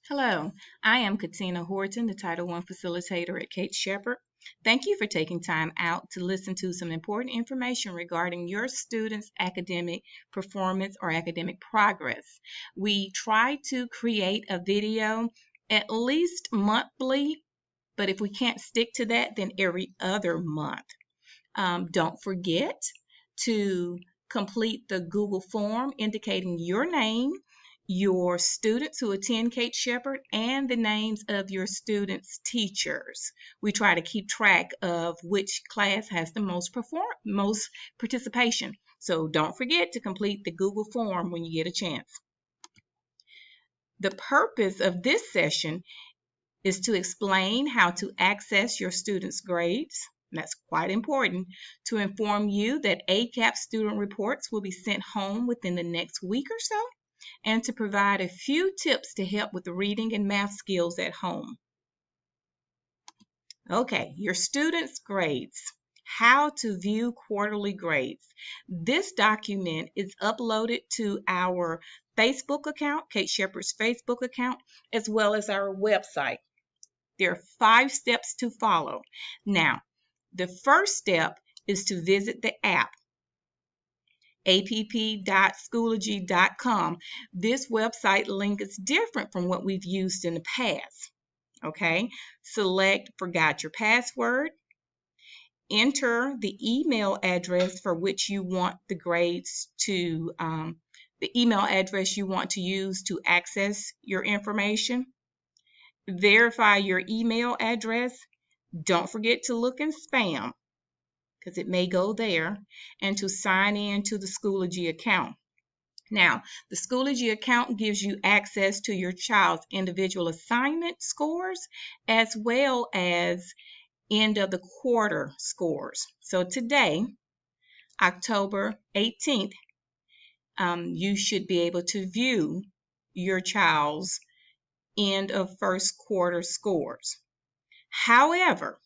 Hello, I am Katina Horton, the Title I facilitator at Kate Shepherd. Thank you for taking time out to listen to some important information regarding your students' academic performance or academic progress. We try to create a video at least monthly, but if we can't stick to that, then every other month. Don't forget to complete the Google form indicating your name, your students who attend Kate Shepherd, and the names of your students' teachers. We try to keep track of which class has the most participation. So don't forget to complete the Google form when you get a chance. The purpose of this session is to explain how to access your students' grades. That's quite important, to inform you that ACAP student reports will be sent home within the next week or so, and to provide a few tips to help with the reading and math skills at home. Okay, your students' grades. How to view quarterly grades. This document is uploaded to our Facebook account, Kate Shepherd's Facebook account, as well as our website. There are 5 steps to follow. Now, the first step is to visit the app, app.schoology.com. This website link is different from what we've used in the past. Okay, select Forgot Your Password. Enter the email address for which you want the grades to, the email address you want to use to access your information. Verify your email address. Don't forget to look in spam because it may go there, and to sign in to the Schoology account. Now, the Schoology account gives you access to your child's individual assignment scores as well as end of the quarter scores. So today, October 18th, you should be able to view your child's end of first quarter scores. However,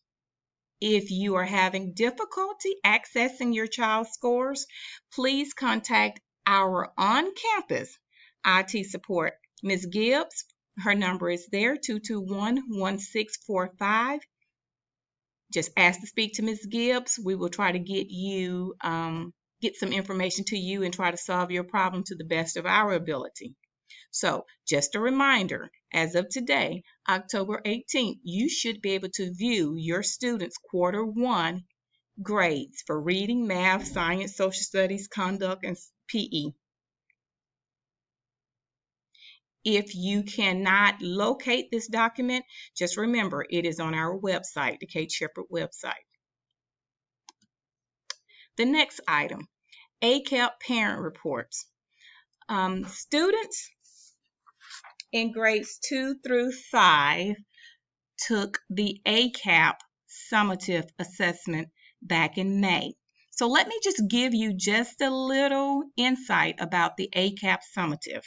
if you are having difficulty accessing your child's scores, please contact our on-campus IT support, Ms. Gibbs. Her number is there, 221-1645. Just ask to speak to Ms. Gibbs. We will try to get some information to you and try to solve your problem to the best of our ability. So just a reminder, as of today, October 18th, you should be able to view your students' quarter 1 grades for reading, math, science, social studies, conduct, and PE. If you cannot locate this document, just remember it is on our website, the Kate Shepherd website. The next item, ACAP parent reports. Students in grades 2 through 5 took the ACAP summative assessment back in May. So let me just give you just a little insight about the ACAP summative.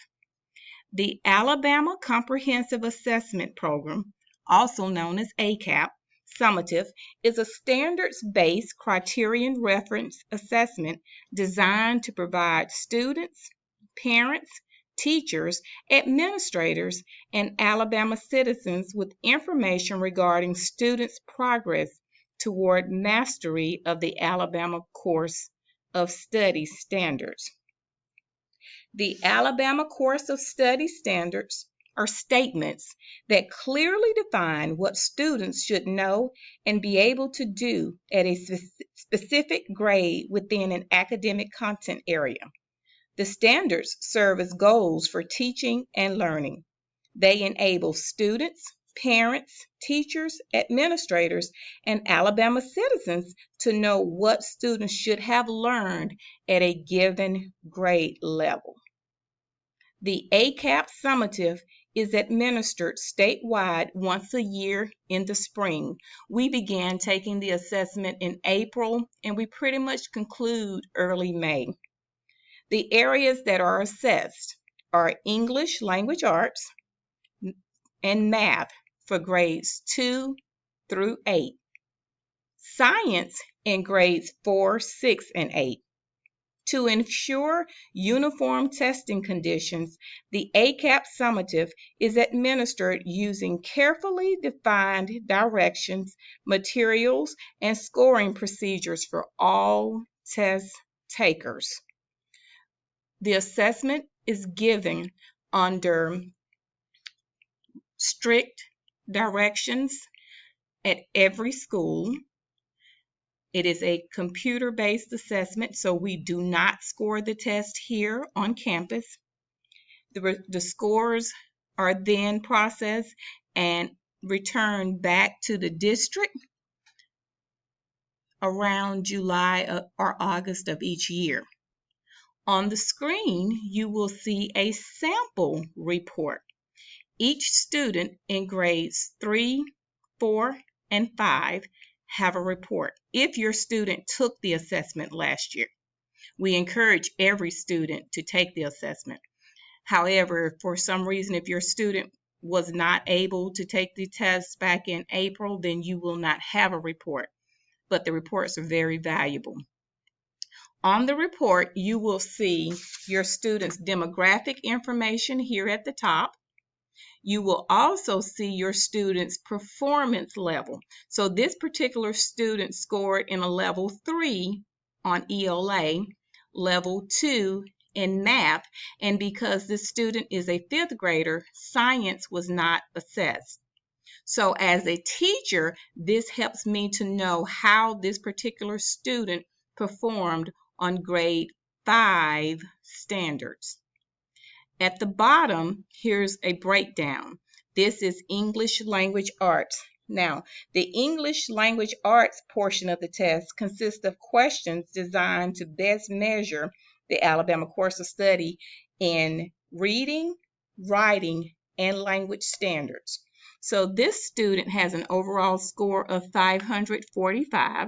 The Alabama Comprehensive Assessment Program, also known as ACAP summative, is a standards-based criterion reference assessment designed to provide students, parents, teachers, administrators, and Alabama citizens with information regarding students' progress toward mastery of the Alabama Course of Study standards. The Alabama Course of Study standards are statements that clearly define what students should know and be able to do at a specific grade within an academic content area. The standards serve as goals for teaching and learning. They enable students, parents, teachers, administrators, and Alabama citizens to know what students should have learned at a given grade level. The ACAP summative is administered statewide once a year in the spring. We began taking the assessment in April, and we pretty much conclude early May. The areas that are assessed are English Language Arts and Math for grades 2 through 8, Science in grades 4, 6, and 8, To ensure uniform testing conditions, the ACAP summative is administered using carefully defined directions, materials, and scoring procedures for all test takers. The assessment is given under strict directions at every school. It is a computer-based assessment, so we do not score the test here on campus. The scores are then processed and returned back to the district around July or August of each year. On the screen, you will see a sample report. Each student in grades 3, 4, and 5 have a report if your student took the assessment last year. We encourage every student to take the assessment. However, if for some reason, if your student was not able to take the test back in April, then you will not have a report. But the reports are very valuable. On the report, you will see your student's demographic information here at the top. You will also see your student's performance level. So this particular student scored in a level 3 on ELA, level 2 in math, and because this student is a 5th grader, science was not assessed. So as a teacher, this helps me to know how this particular student performed on grade 5 standards. At the bottom, here's a breakdown. This is English Language Arts. Now, the English Language Arts portion of the test consists of questions designed to best measure the Alabama Course of Study in reading, writing, and language standards. So this student has an overall score of 545,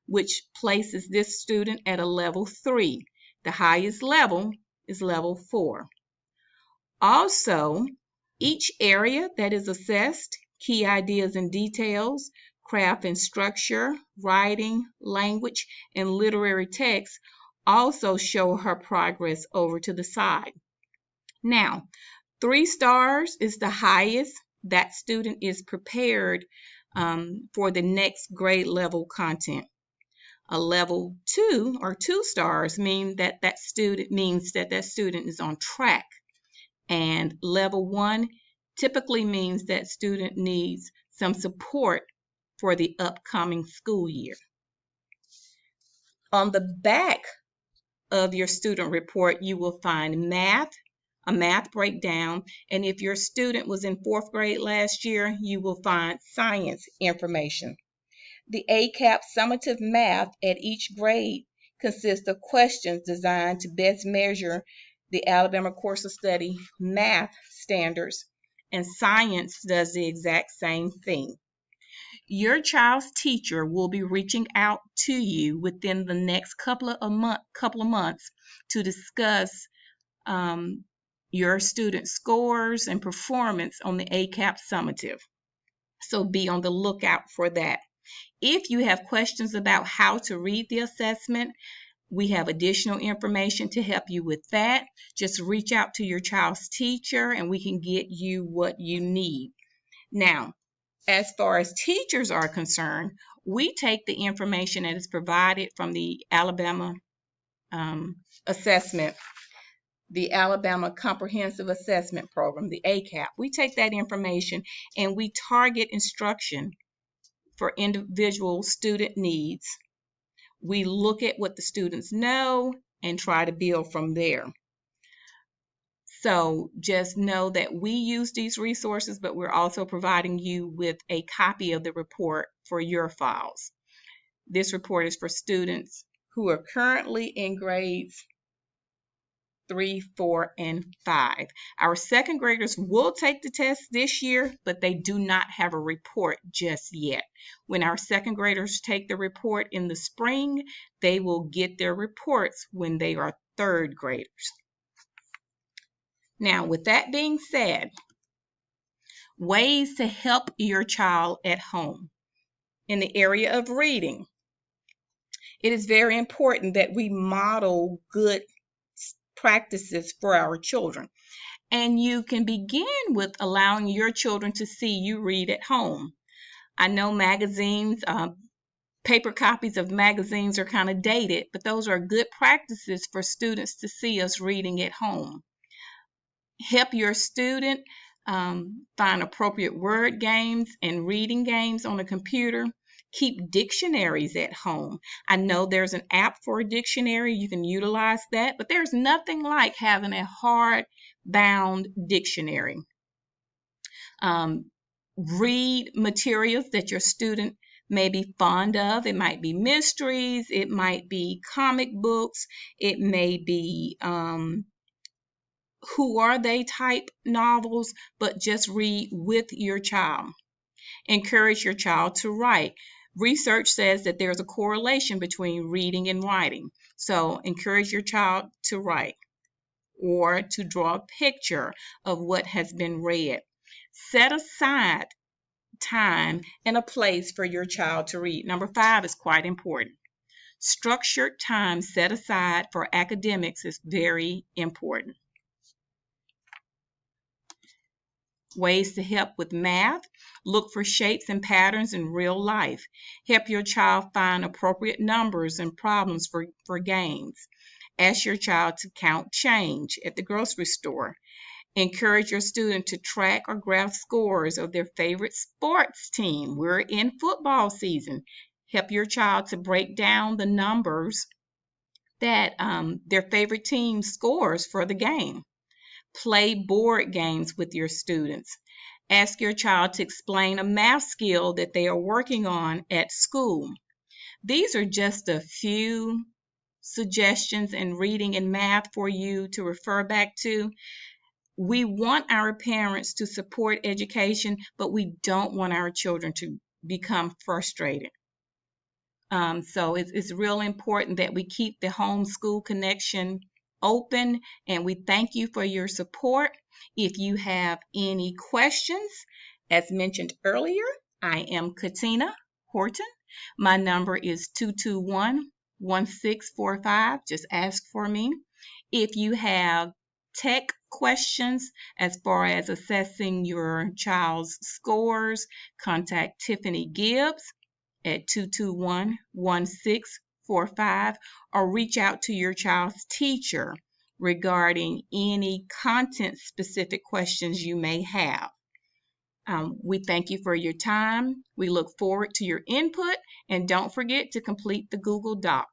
which places this student at a level 3. The highest level is level 4. Also, each area that is assessed, key ideas and details, craft and structure, writing, language, and literary text also show her progress over to the side. Now, 3 stars is the highest. That student is prepared for the next grade level content. A level 2 or 2 stars mean that that student is on track. And level 1 typically means that student needs some support for the upcoming school year. On the back of your student report, you will find math, a math breakdown, and if your student was in 4th grade last year, you will find science information. The ACAP summative math at each grade consists of questions designed to best measure the Alabama Course of Study math standards, and science does the exact same thing. Your child's teacher will be reaching out to you within the next couple of months to discuss your student scores and performance on the ACAP summative. So be on the lookout for that. If you have questions about how to read the assessment, we have additional information to help you with that. Just reach out to your child's teacher and we can get you what you need. Now, as far as teachers are concerned, we take the information that is provided from the Alabama assessment, the Alabama Comprehensive Assessment Program, the ACAP. We take that information and we target instruction for individual student needs. We look at what the students know and try to build from there. So just know that we use these resources, but we're also providing you with a copy of the report for your files. This report is for students who are currently in grades 3, 4, and 5. Our 2nd graders will take the test this year, but they do not have a report just yet. When our 2nd graders take the report in the spring, they will get their reports when they are 3rd graders. Now, with that being said, ways to help your child at home. In the area of reading, It is very important that we model good practices for our children. And you can begin with allowing your children to see you read at home. I know magazines, paper copies of magazines are kind of dated, but those are good practices for students to see us reading at home. Help your student find appropriate word games and reading games on a computer. Keep dictionaries at home. I know there's an app for a dictionary. You can utilize that, but there's nothing like having a hard-bound dictionary. Read materials that your student may be fond of. It might be mysteries, it might be comic books, it may be who are they type novels, but just read with your child. Encourage your child to write. Research says that there's a correlation between reading and writing. So encourage your child to write or to draw a picture of what has been read. Set aside time and a place for your child to read. Number 5 is quite important. Structured time set aside for academics is very important. Ways to help with math. Look for shapes and patterns in real life. Help your child find appropriate numbers and problems for games. Ask your child to count change at the grocery store. Encourage your student to track or graph scores of their favorite sports team. We're in football season. Help your child to break down the numbers that their favorite team scores for the game. Play board games with your students. Ask your child to explain a math skill that they are working on at school. These are just a few suggestions in reading and math for you to refer back to. We want our parents to support education, but we don't want our children to become frustrated. So it's real important that we keep the homeschool connection open, and we thank you for your support. If you have any questions, as mentioned earlier, I am Katina Horton. My number is 221-1645. Just ask for me. If you have tech questions as far as assessing your child's scores, contact Tiffany Gibbs at 221-1645 or reach out to your child's teacher regarding any content-specific questions you may have. We thank you for your time. We look forward to your input, and don't forget to complete the Google Doc.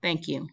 Thank you.